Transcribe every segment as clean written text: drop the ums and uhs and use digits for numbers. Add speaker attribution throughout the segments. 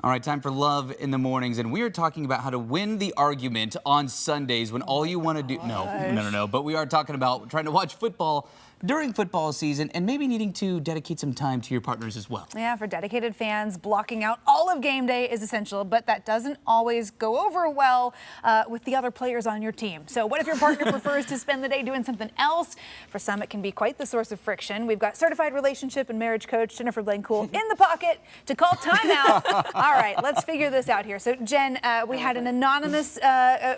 Speaker 1: All right, time for Love in the Mornings, and we are talking about how to win the argument on Sundays when all you want to do... No. But we are talking about trying to watch football during football season and maybe needing to dedicate some time to your partners as well.
Speaker 2: Yeah, for dedicated fans, blocking out all of game day is essential, but that doesn't always go over well with the other players on your team. So what if your partner prefers to spend the day doing something else? For some, it can be quite the source of friction. We've got certified relationship and marriage coach Jennifer Blancool in the pocket to call timeout. All right, let's figure this out here. So Jen, we had an anonymous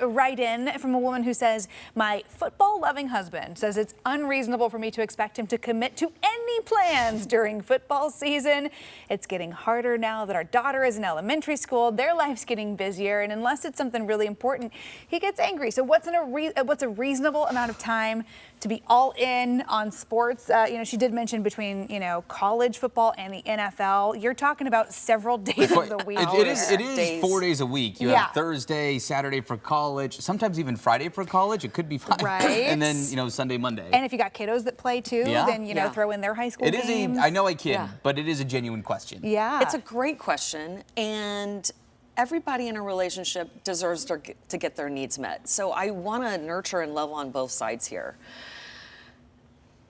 Speaker 2: write-in from a woman who says, my football-loving husband says it's unreasonable for me to expect him to commit to any plans during football season. It's getting harder now that our daughter is in elementary school. Their life's getting busier, and unless it's something really important, he gets angry. So what's a reasonable amount of time to be all in on sports? She did mention between, college football and the NFL. You're talking about several days of the week.
Speaker 1: It is 4 days a week. You have Thursday, Saturday for college, sometimes even Friday for college. It could be 5.
Speaker 2: Right.
Speaker 1: And then, Sunday, Monday.
Speaker 2: And if you got kiddos that play too, then, throw in their high school games.
Speaker 1: I know I kid, but it is a genuine question.
Speaker 2: Yeah.
Speaker 3: It's a great question, and everybody in a relationship deserves to get their needs met. So I want to nurture and love on both sides here.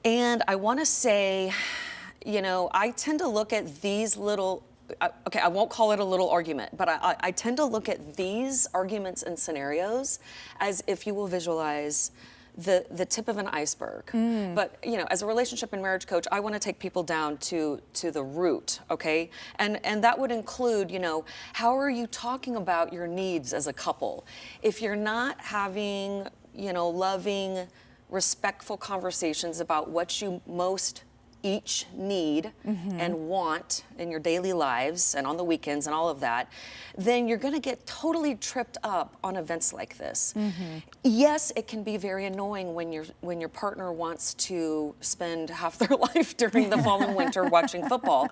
Speaker 3: And I want to say, I tend to look at these little, I won't call it a little argument, but I tend to look at these arguments and scenarios as if you will visualize the tip of an iceberg. But, as a relationship and marriage coach, I want to take people down to the root, okay? And that would include, how are you talking about your needs as a couple? If you're not having, loving, respectful conversations about what you most each need and want in your daily lives and on the weekends and all of that, then you're going to get totally tripped up on events like this. Yes, it can be very annoying when your partner wants to spend half their life during the fall and winter watching football.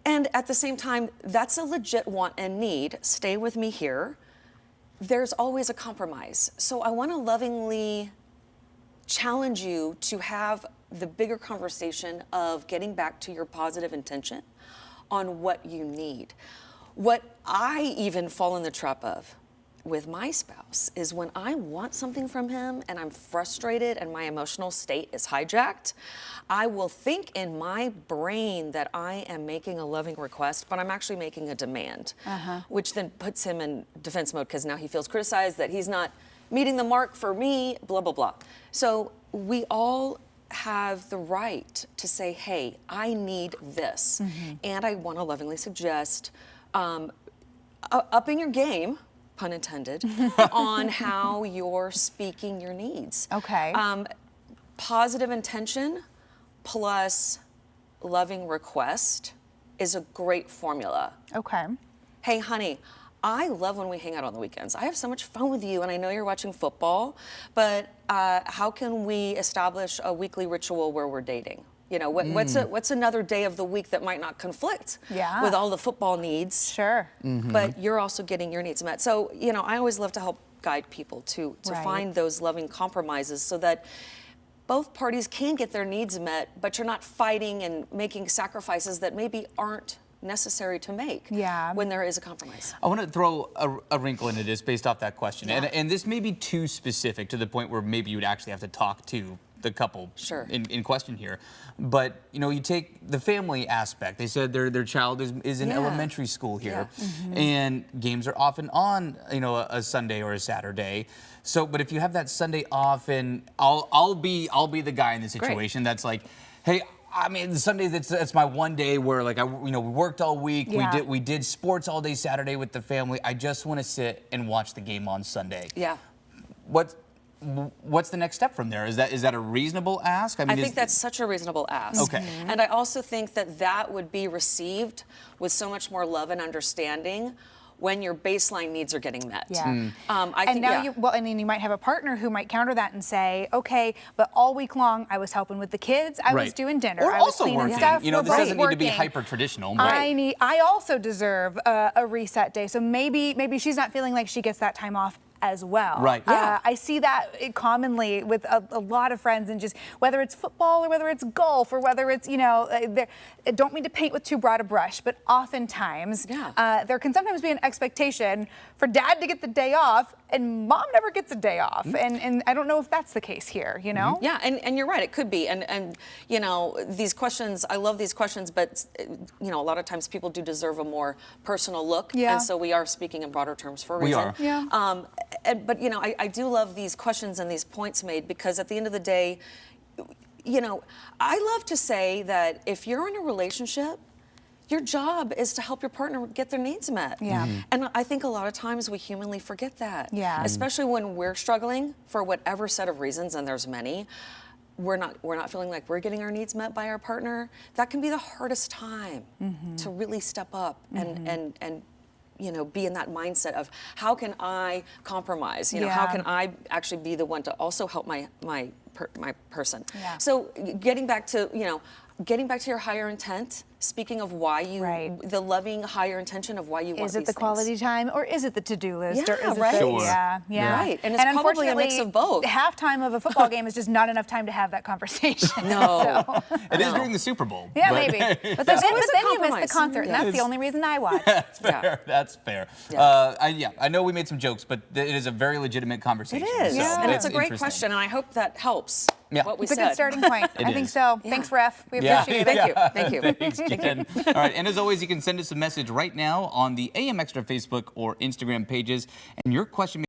Speaker 3: And at the same time, that's a legit want and need. Stay with me here. There's always a compromise. So I want to lovingly challenge you to have the bigger conversation of getting back to your positive intention on what you need. What I even fall in the trap of with my spouse is when I want something from him and I'm frustrated and my emotional state is hijacked, I will think in my brain that I am making a loving request, but I'm actually making a demand, which then puts him in defense mode because now he feels criticized that he's not meeting the mark for me, blah, blah, blah. So we all have the right to say, hey, I need this. And I want to lovingly suggest upping your game, pun intended, on how you're speaking your needs.
Speaker 2: Okay.
Speaker 3: Positive intention plus loving request is a great formula.
Speaker 2: Okay.
Speaker 3: Hey, honey, I love when we hang out on the weekends. I have so much fun with you, and I know you're watching football, but how can we establish a weekly ritual where we're dating? What's another day of the week that might not conflict with all the football needs?
Speaker 2: Sure.
Speaker 3: But you're also getting your needs met. So, I always love to help guide people to find those loving compromises so that both parties can get their needs met, but you're not fighting and making sacrifices that maybe aren't necessary to make when there is a compromise.
Speaker 1: I want to throw a wrinkle into this based off that question. And this may be too specific to the point where maybe you would actually have to talk to the couple in question here. But, you take the family aspect. They said their child is in elementary school here. And games are often on, a Sunday or a Saturday. So, but if you have that Sunday off, and I'll be the guy in the situation that's like, hey, I mean, Sunday, that's my one day where, like, we worked all week. We did sports all day Saturday with the family. I just want to sit and watch the game on Sunday. What's the next step from there? Is that a reasonable ask?
Speaker 3: I think that's such a reasonable ask.
Speaker 1: Okay.
Speaker 3: And I also think that would be received with so much more love and understanding when your baseline needs are getting met.
Speaker 2: And then you might have a partner who might counter that and say, okay, but all week long I was helping with the kids, I was doing dinner,
Speaker 1: or
Speaker 3: I
Speaker 1: was
Speaker 3: also
Speaker 1: cleaning
Speaker 3: working.
Speaker 1: stuff. This doesn't need to be hyper traditional.
Speaker 2: I also deserve a reset day. So maybe she's not feeling like she gets that time off as well.
Speaker 1: Right.
Speaker 3: Yeah.
Speaker 2: I see that commonly with a lot of friends, and just whether it's football or whether it's golf or whether it's, I don't mean to paint with too broad a brush, but oftentimes there can sometimes be an expectation for dad to get the day off and mom never gets a day off. And I don't know if that's the case here,
Speaker 3: Yeah, and you're right, it could be. And these questions, I love these questions, but a lot of times people do deserve a more personal look.
Speaker 2: Yeah.
Speaker 3: And so we are speaking in broader terms for a
Speaker 1: We
Speaker 3: reason.
Speaker 1: are.
Speaker 2: Yeah.
Speaker 3: But I do love these questions and these points made, because at the end of the day, I love to say that if you're in a relationship, your job is to help your partner get their needs met.
Speaker 2: Yeah.
Speaker 3: And I think a lot of times we humanly forget that.
Speaker 2: Yeah.
Speaker 3: Especially when we're struggling for whatever set of reasons, and there's many. We're not feeling like we're getting our needs met by our partner. That can be the hardest time to really step up and be in that mindset of, how can I compromise? How can I actually be the one to also help my person?
Speaker 2: Yeah.
Speaker 3: So getting back to your higher intent, speaking of why you, the loving higher intention of why you want
Speaker 2: Is it
Speaker 3: these
Speaker 2: the
Speaker 3: things.
Speaker 2: quality time, or is it the to-do list?
Speaker 3: Yeah,
Speaker 2: or is it
Speaker 3: right.
Speaker 2: the,
Speaker 1: Sure.
Speaker 2: Yeah.
Speaker 3: Right, and it's probably a mix of both.
Speaker 2: Halftime of a football game is just not enough time to have that conversation.
Speaker 3: No.
Speaker 1: It is during the Super Bowl.
Speaker 2: Yeah,
Speaker 1: but-
Speaker 2: maybe. But then
Speaker 3: always a
Speaker 2: you miss the
Speaker 3: compromise.
Speaker 2: concert, and that's the only reason I watch.
Speaker 1: That's fair.
Speaker 3: Yeah.
Speaker 1: That's fair.
Speaker 3: Yeah.
Speaker 1: I know we made some jokes, but it is a very legitimate conversation.
Speaker 3: It is,
Speaker 1: so
Speaker 3: and it's a great
Speaker 1: interesting.
Speaker 3: question, and I hope that helps.
Speaker 1: Yeah.
Speaker 3: What we
Speaker 2: It's a
Speaker 3: said.
Speaker 2: good starting point. I think
Speaker 1: is.
Speaker 2: so.
Speaker 3: Yeah.
Speaker 2: Thanks, Ref. We
Speaker 1: Yeah.
Speaker 2: appreciate it.
Speaker 3: Thank you.
Speaker 1: Thanks, Jen. All right, and as always, you can send us a message right now on the AM Extra Facebook or Instagram pages, and your question